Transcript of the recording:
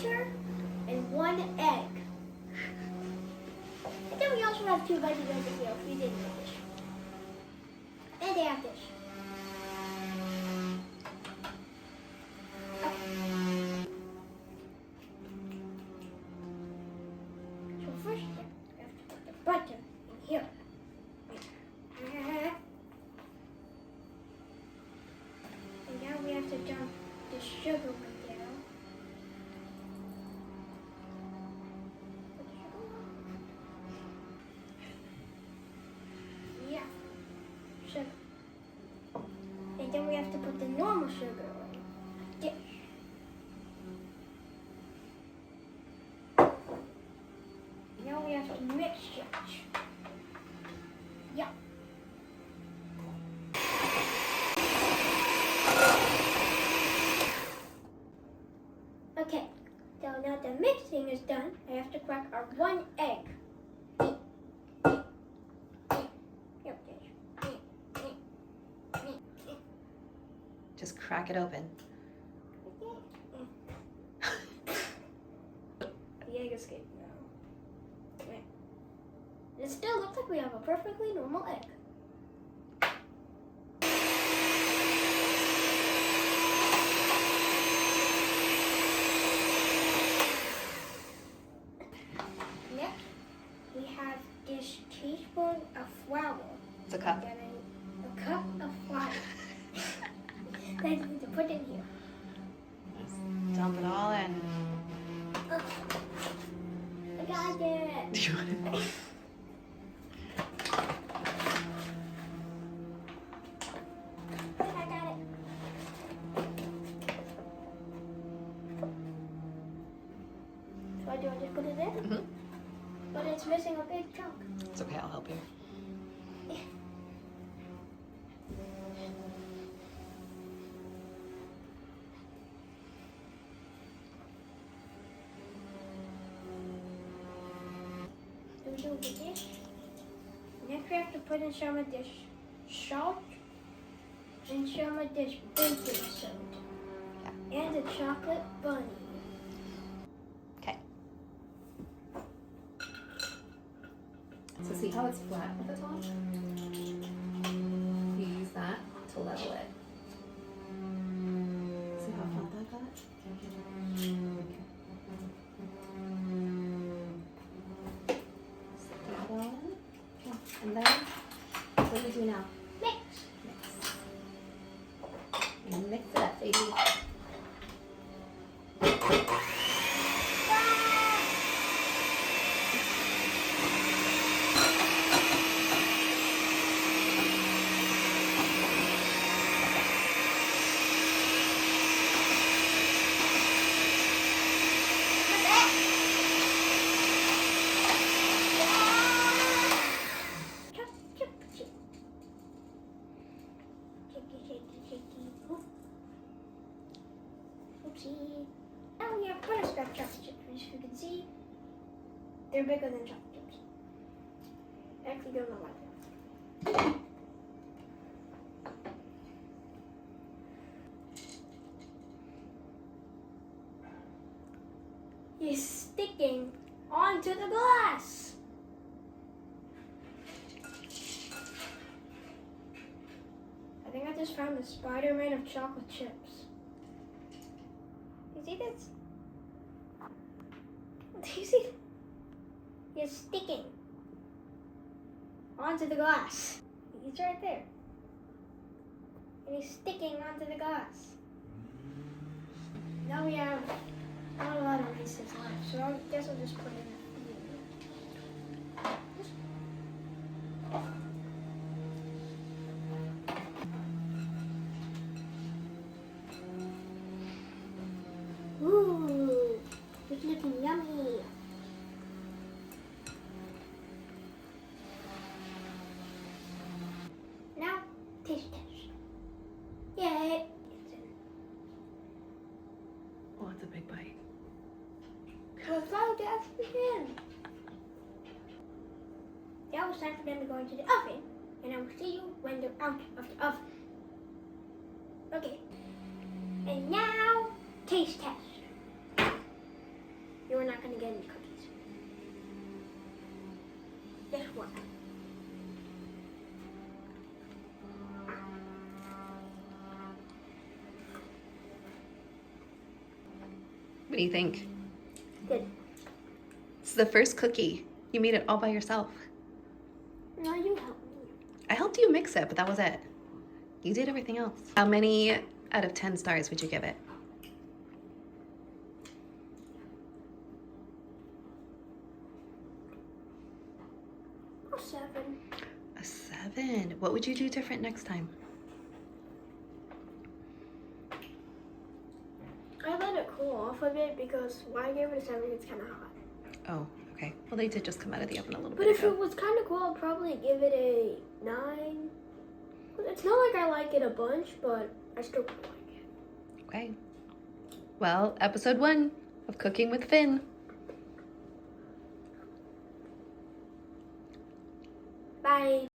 butter and 1 egg. And then we also have 2 veggies over here if you didn't notice. And they have this. So first step, we have to put the butter in here. And now we have to dump the sugar right there. Yeah, sugar. And then we have to put the normal sugar in. Like this. Now we have to mix it. Yeah. Okay, so now the mixing is done, I have to crack our 1 egg. Just crack it open. The egg escaped now. Okay. It still looks like we have a perfectly normal egg. Next, we have this teaspoon of flour. It's a cup. A cup of flour. That I need to put in here. Just dump it all in. I got it. Do you want it? I got it. So I just put it in? Mm-hmm. But it's missing a big chunk. It's okay, I'll help you. Over this. Next we have to put in some of this salt and some of this baking soda and the chocolate bunny. Okay. So see how it's flat at the top? You use that to level it. See how flat that got? Stick that all in. And then, what do we do now? Mix. Mix. And mix it up, baby. Oopsie. Oh, we have butterscotch chocolate chips, as you can see. They're bigger than chocolate chips. I actually don't know why. He's sticking onto the glass. I think I just found the Spider-Man of chocolate chips. You see this? Do you see? He's sticking onto the glass. He's right there. And he's sticking onto the glass. Now we have not a lot of Reese's left, so I guess I'll just put in a few. Ooh, it's looking yummy. Now, taste test. Yay! Oh, it's a big bite. Well, follow the again. Now it's time for them to go into the oven, and I will see you when they're out of the oven. Okay. And now, taste test. What do you think? Good. This is the first cookie. You made it all by yourself. No, you help me. I helped you mix it, but that was it. You did everything else. How many out of 10 stars would you give it? A 7. A 7. What would you do different next time? I let it cool off a bit because why I gave it a 7, it's kind of hot. Oh, okay. Well, they did just come out of the oven a little But bit if ago. it was kind of cool, I'd probably give it a 9. It's not like I like it a bunch, but I still would like it. Okay. Well, episode 1 of Cooking with Finn. Bye.